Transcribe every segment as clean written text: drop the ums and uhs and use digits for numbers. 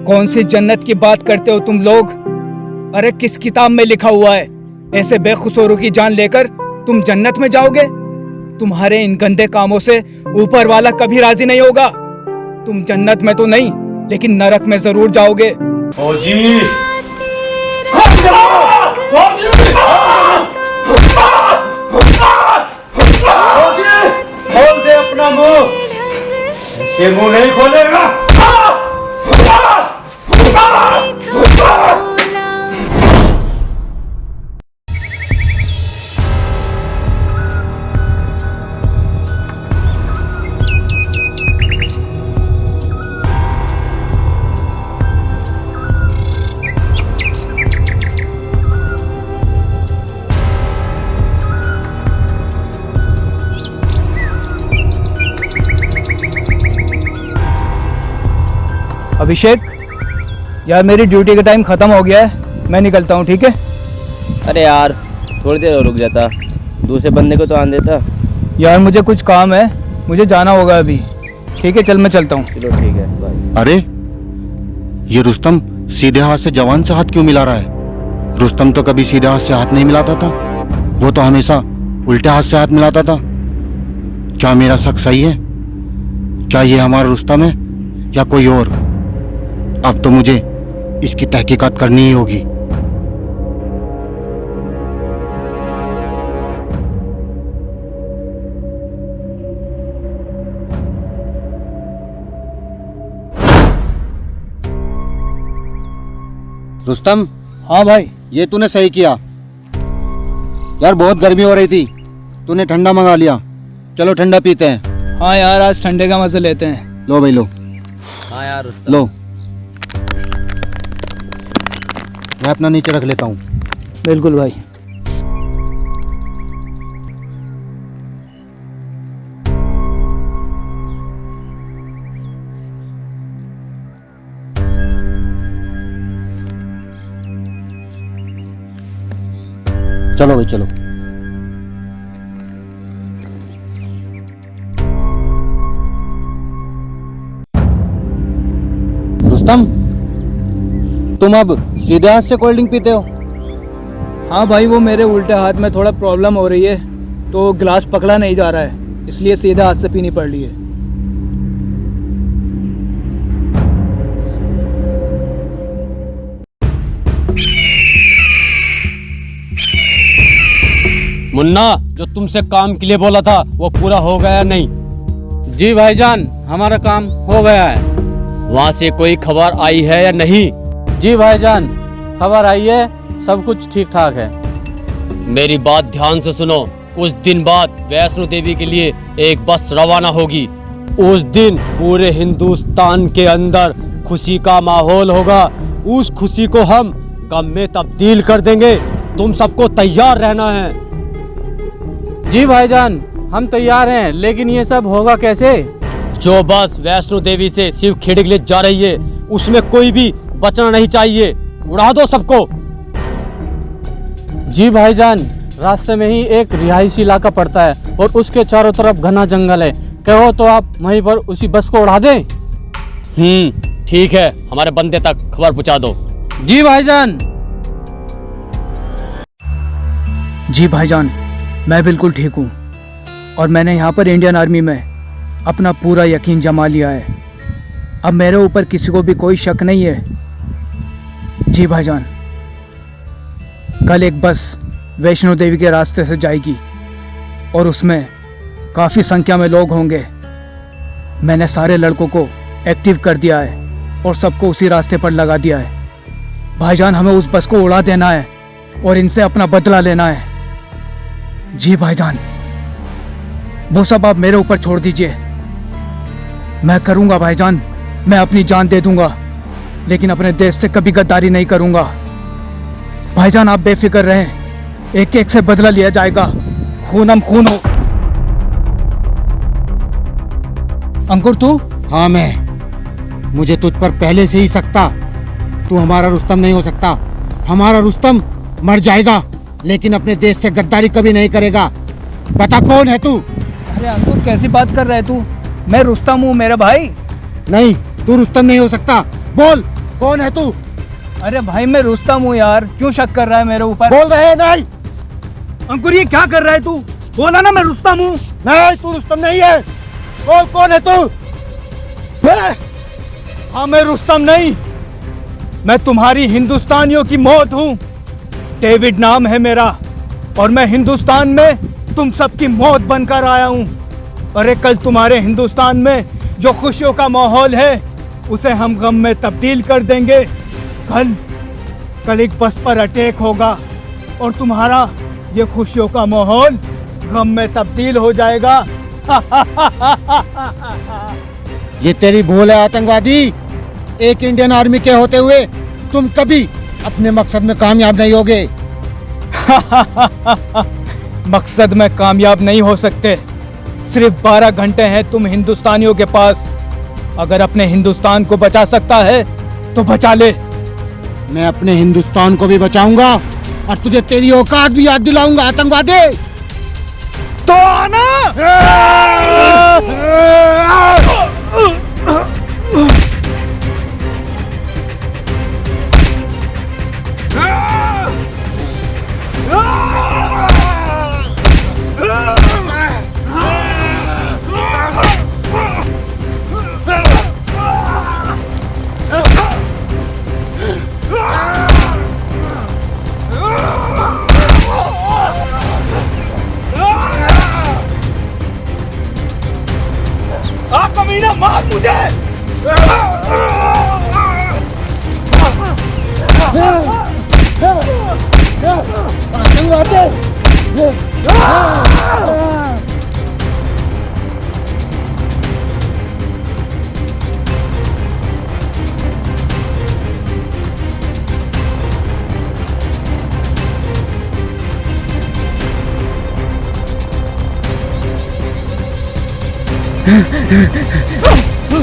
कौन सी जन्नत की बात करते हो तुम लोग? अरे किस किताब में लिखा हुआ है ऐसे बेकसूरों की जान लेकर तुम जन्नत में जाओगे? तुम्हारे इन गंदे कामों से ऊपर वाला कभी राजी नहीं होगा। तुम जन्नत में तो नहीं लेकिन नरक में जरूर जाओगे। फौजी खोल दे अपना मुंह, ये मुंह नहीं खोलेगा। अभिषेक यार, मेरी ड्यूटी का टाइम खत्म हो गया है, मैं निकलता हूँ, ठीक है? अरे यार थोड़ी देर और रुक जाता, दूसरे बंदे को तो आने देता। यार मुझे कुछ काम है, मुझे जाना होगा अभी। ठीक है चल, मैं चलता हूँ। चलो ठीक है बाय। अरे ये रुस्तम सीधे हाथ से जवान से हाथ क्यों मिला रहा है? रुस्तम तो कभी सीधे हाथ से हाथ नहीं मिलाता था, वो तो हमेशा उल्टे हाथ से हाथ मिलाता था। क्या मेरा शक सही है? क्या ये हमारा रुस्तम है या कोई और? अब तो मुझे इसकी तहकीकात करनी ही होगी। रुस्तम, हाँ भाई। ये तूने सही किया यार, बहुत गर्मी हो रही थी, तूने ठंडा मंगा लिया। चलो ठंडा पीते हैं। हाँ यार, आज ठंडे का मजा लेते हैं। लो भाई लो। हाँ यार रुस्तम। लो, मैं अपना नीचे रख लेता हूँ। बिल्कुल भाई। चलो भाई चलो। रुस्तम, तुम अब सीधे हाथ से कोल्ड ड्रिंक पीते हो? हाँ भाई, वो मेरे उल्टे हाथ में थोड़ा प्रॉब्लम हो रही है तो गिलास पकड़ा नहीं जा रहा है, इसलिए सीधे हाथ से पीनी पड़ रही है। मुन्ना, जो तुमसे काम के लिए बोला था वो पूरा हो गया नहीं? जी भाईजान, हमारा काम हो गया है। वहाँ से कोई खबर आई है या नहीं? जी भाईजान, खबर आई है, सब कुछ ठीक ठाक है। मेरी बात ध्यान से सुनो। कुछ दिन बाद वैष्णो देवी के लिए एक बस रवाना होगी। उस दिन पूरे हिंदुस्तान के अंदर खुशी का माहौल होगा। उस खुशी को हम गम में तब्दील कर देंगे। तुम सबको तैयार रहना है। जी भाईजान, हम तैयार हैं, लेकिन ये सब होगा कैसे? जो बस वैष्णो देवी से शिव खेड़ी के लिए जा रही है उसमें कोई भी बचना नहीं चाहिए। उड़ा दो सबको। जी भाईजान, रास्ते में ही एक रिहायशी इलाका पड़ता है और उसके चारों तरफ घना जंगल है। कहो तो आप वहीं पर उसी बस को उड़ा दें। ठीक है, हमारे बंदे तक खबर पहुंचा दो। जी भाईजान। जी भाईजान, मैं बिल्कुल ठीक हूँ और मैंने यहाँ पर इंडियन आर्मी में अपना पूरा यकीन जमा लिया है। अब मेरे ऊपर किसी को भी कोई शक नहीं है। जी भाईजान, कल एक बस वैष्णो देवी के रास्ते से जाएगी और उसमें काफ़ी संख्या में लोग होंगे। मैंने सारे लड़कों को एक्टिव कर दिया है और सबको उसी रास्ते पर लगा दिया है। भाईजान, हमें उस बस को उड़ा देना है और इनसे अपना बदला लेना है। जी भाईजान, वो सब आप मेरे ऊपर छोड़ दीजिए। मैं करूँगा भाईजान, मैं अपनी जान दे दूंगा, लेकिन अपने देश से कभी गद्दारी नहीं करूँगा। भाईजान आप बेफिक्र रहें, एक एक से बदला लिया जाएगा, खून हम खून हो। अंकुर तू? हाँ मैं। मुझे तुझ पर पहले से ही शक था। तू हमारा रुस्तम नहीं हो सकता। हमारा रुस्तम मर जाएगा लेकिन अपने देश से गद्दारी कभी नहीं करेगा। बता कौन है तू? अरे अंकुर, कैसी बात कर रहा है तू? मैं रुस्तम हूँ मेरे भाई। नहीं, तू रुस्तम नहीं हो सकता। बोल, कौन है तू? अरे भाई मैं रुस्तम हूँ यार, क्यों शक कर रहा है मेरे ऊपर? बोल रहे नहीं। अंकुर ये क्या कर रहा है तू? बोला ना मैं रुस्तम हूँ। नहीं, तू रुस्तम नहीं है। बोल कौन है तू? हाँ मैं रुस्तम नहीं, मैं तुम्हारी हिंदुस्तानियों की मौत हूँ। डेविड नाम है मेरा और मैं हिंदुस्तान में तुम सबकी मौत बनकर आया हूँ। अरे कल तुम्हारे हिंदुस्तान में जो खुशियों का माहौल है उसे हम गम में तब्दील कर देंगे। कल एक बस पर अटैक होगा और तुम्हारा ये खुशियों का माहौल गम में तब्दील हो जाएगा। ये तेरी भूल है आतंकवादी। एक इंडियन आर्मी के होते हुए तुम कभी अपने मकसद में कामयाब नहीं होगे। मकसद में कामयाब नहीं हो सकते। सिर्फ 12 घंटे हैं तुम हिंदुस्तानियों के पास। अगर अपने हिंदुस्तान को बचा सकता है तो बचा ले। मैं अपने हिंदुस्तान को भी बचाऊंगा और तुझे तेरी औकात भी याद दिलाऊंगा आतंकवादी। तो आना। कमीना मार मुझे।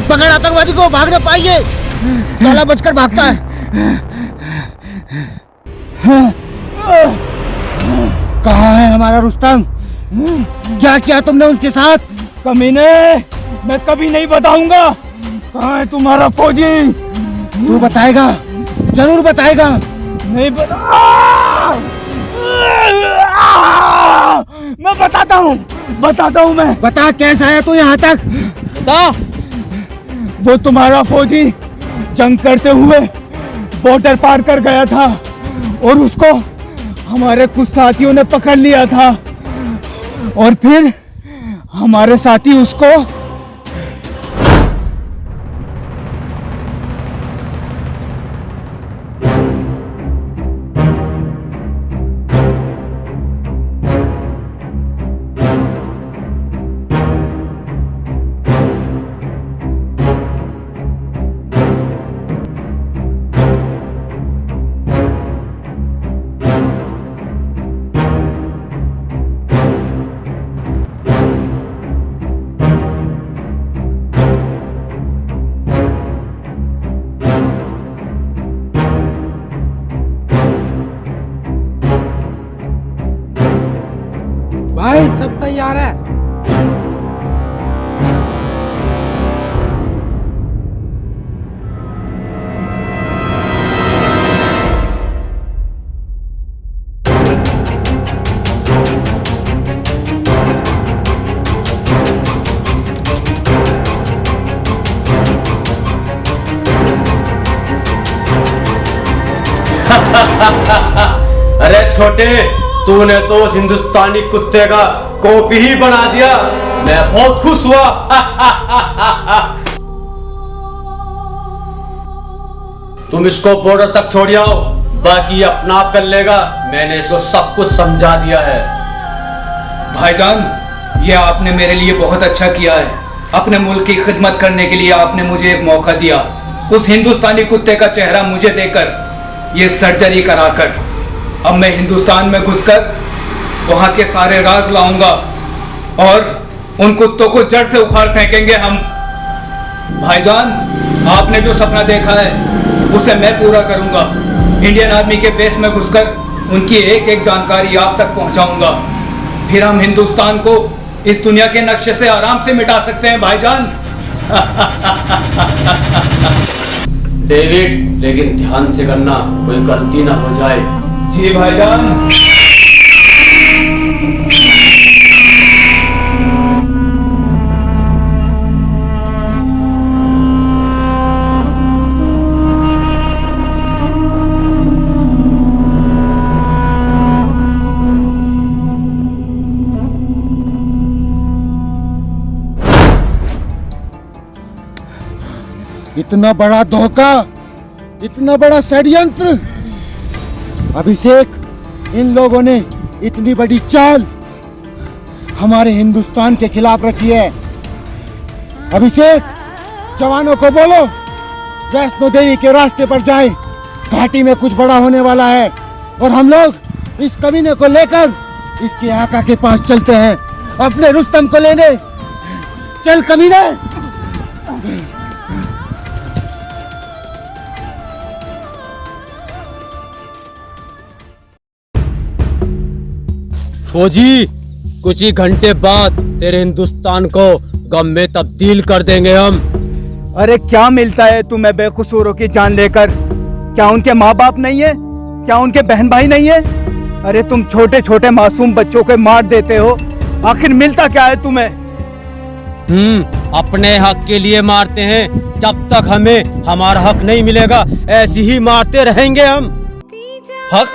पकड़ आतंकवादी को, भाग न पाइए। साला बचकर भागता है। कहाँ है हमारा रुस्तम? क्या किया तुमने उसके साथ? कमीने मैं कभी नहीं बताऊंगा। कहाँ है तुम्हारा फौजी? तू बताएगा, जरूर बताएगा। नहीं बता। मैं बताता हूँ मैं। बता कैसे आया तू यहाँ तक? बता। वो तुम्हारा फौजी जंग करते हुए बॉर्डर पार कर गया था और उसको हमारे कुछ साथियों ने पकड़ लिया था और फिर हमारे साथी उसको भाई सब तैयार है। अरे छोटे, तूने तो उस हिंदुस्तानी कुत्ते का कॉपी ही बना दिया। मैं बहुत खुश हुआ। तुम इसको बॉर्डर तक छोड़ आओ, बाकी अपना आप कर लेगा। मैंने इसको सब कुछ समझा दिया है। भाईजान ये आपने मेरे लिए बहुत अच्छा किया है। अपने मुल्क की खिदमत करने के लिए आपने मुझे एक मौका दिया। उस हिंदुस्तानी कुत्ते का चेहरा मुझे देकर, ये सर्जरी कराकर, अब मैं हिंदुस्तान में घुसकर वहाँ के सारे राज लाऊंगा और उन कुत्तों को जड़ से उखाड़ फेंकेंगे हम। भाईजान आपने जो सपना देखा है उसे मैं पूरा करूंगा। इंडियन आर्मी के बेस में घुसकर उनकी एक एक जानकारी आप तक पहुंचाऊंगा। फिर हम हिंदुस्तान को इस दुनिया के नक्शे से आराम से मिटा सकते हैं भाईजान। डेविड, लेकिन ध्यान से करना, कोई गलती ना हो जाए। जी भाईजान। इतना बड़ा धोखा, इतना बड़ा षड्यंत्र। अभिषेक, इन लोगों ने इतनी बड़ी चाल हमारे हिंदुस्तान के खिलाफ रची है। अभिषेक, जवानों को बोलो वैष्णो देवी के रास्ते पर जाए, घाटी में कुछ बड़ा होने वाला है और हम लोग इस कमीने को लेकर इसके आका के पास चलते हैं, अपने रुस्तम को लेने। चल कमीने। फौजी, कुछ ही घंटे बाद तेरे हिंदुस्तान को गम में तब्दील कर देंगे हम। अरे क्या मिलता है तुम्हें बेकसूरों की जान लेकर? क्या उनके माँ बाप नहीं है? क्या उनके बहन भाई नहीं है? अरे तुम छोटे छोटे मासूम बच्चों को मार देते हो, आखिर मिलता क्या है तुम्हें? अपने हक के लिए मारते हैं। जब तक हमें हमारा हक नहीं मिलेगा ऐसे ही मारते रहेंगे हम। हक?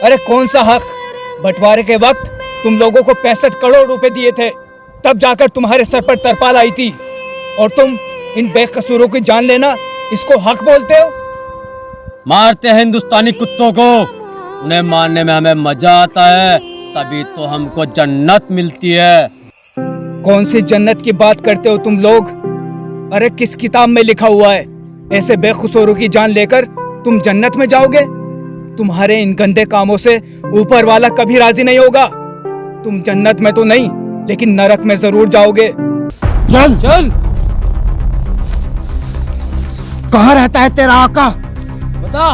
अरे कौन सा हक? बंटवारे के वक्त तुम लोगों को 65 करोड़ रुपए दिए थे, तब जाकर तुम्हारे सर पर तरपाल आई थी, और तुम इन बेकसूरों की जान लेना इसको हक बोलते हो? मारते हैं हिंदुस्तानी कुत्तों को, उन्हें मारने में हमें मजा आता है, तभी तो हमको जन्नत मिलती है। कौन सी जन्नत की बात करते हो तुम लोग? अरे किस किताब में लिखा हुआ है ऐसे बेकसूरों की जान लेकर तुम जन्नत में जाओगे? तुम्हारे इन गंदे कामों से ऊपर वाला कभी राजी नहीं होगा। तुम जन्नत में तो नहीं, लेकिन नरक में जरूर जाओगे। चल चल। कहाँ रहता है तेरा आका? बता।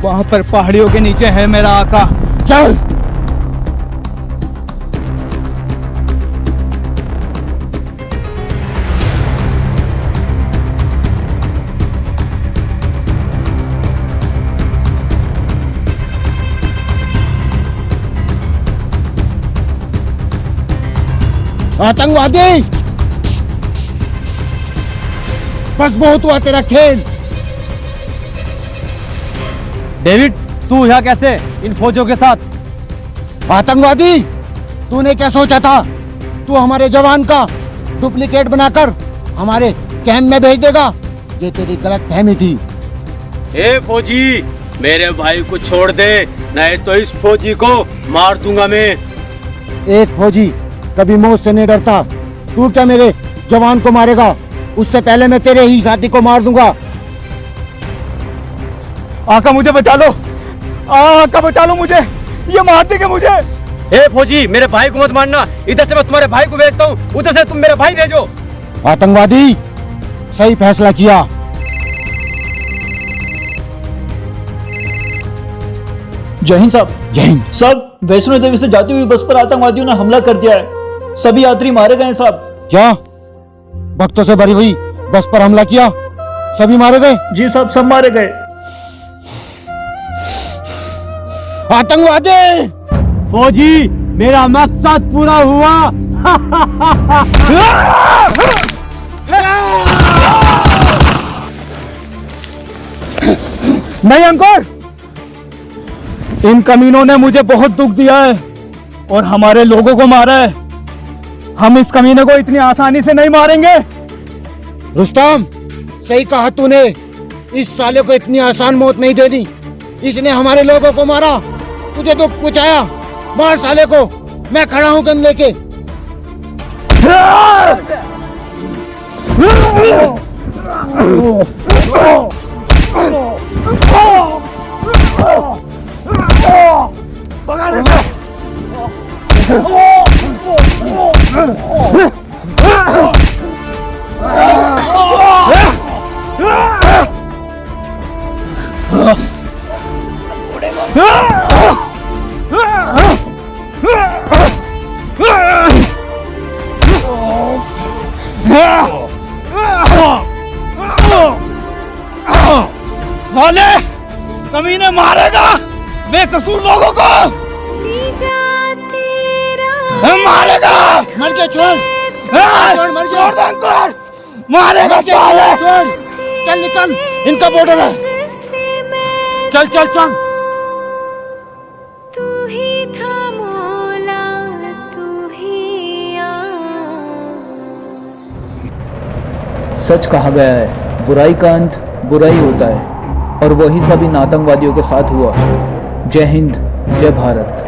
वहां पर पहाड़ियों के नीचे है मेरा आका। चल। आतंकवादी, बस बहुत हुआ तेरा खेल। डेविड, तू यहाँ कैसे इन फौजों के साथ? आतंकवादी, तूने क्या सोचा था? तू हमारे जवान का डुप्लीकेट बनाकर हमारे कैंप में भेज देगा? ये तेरी गलत फहमी थी। ए फौजी, मेरे भाई को छोड़ दे, नहीं तो इस फौजी को मार दूंगा मैं। एक फौजी कभी मौत से नहीं डरता। तू क्या मेरे जवान को मारेगा? उससे पहले मैं तेरे ही साथी को मार दूंगा। आका मुझे बचा लो, आका बचा लो मुझे, ये मार देंगे मुझे। ए फौजी, मेरे भाई को मत मारना, इधर से मैं तुम्हारे भाई को भेजता हूँ, उधर से तुम मेरे भाई भेजो। आतंकवादी, सही फैसला किया। जय हिंद साहब। जय हिंद। साहब, वैष्णो देवी से जाती हुई बस पर आतंकवादियों ने हमला कर दिया है, सभी यात्री मारे गए हैं साहब। क्या भक्तों से भरी हुई बस पर हमला किया? सभी मारे गए? जी साहब, सब मारे गए। आतंकवादी! फौजी, मेरा मकसद पूरा हुआ। नहीं अंकुर, इन कमीनों ने मुझे बहुत दुख दिया है और हमारे लोगों को मारा है। हम इस कमीने को इतनी आसानी से नहीं मारेंगे। रुस्तम, सही कहा तूने, इस साले को इतनी आसान मौत नहीं देनी। इसने हमारे लोगों को मारा, तुझे दुख पहुंचाया। मार साले को, मैं खड़ा हूं गन लेके। साले कमीने मारेगा बेकसूर लोगों को, मारेगा। मर गया छोड़, छोड़ दे इनको, मारेगा साले। चल निकल, इनका बॉर्डर है। चल चल चल। तू ही था मौला, तू ही सच कहा गया है, बुराई का अंत बुरा ही होता है, और वही सब इन आतंकवादियों के साथ हुआ। जय हिंद, जय भारत।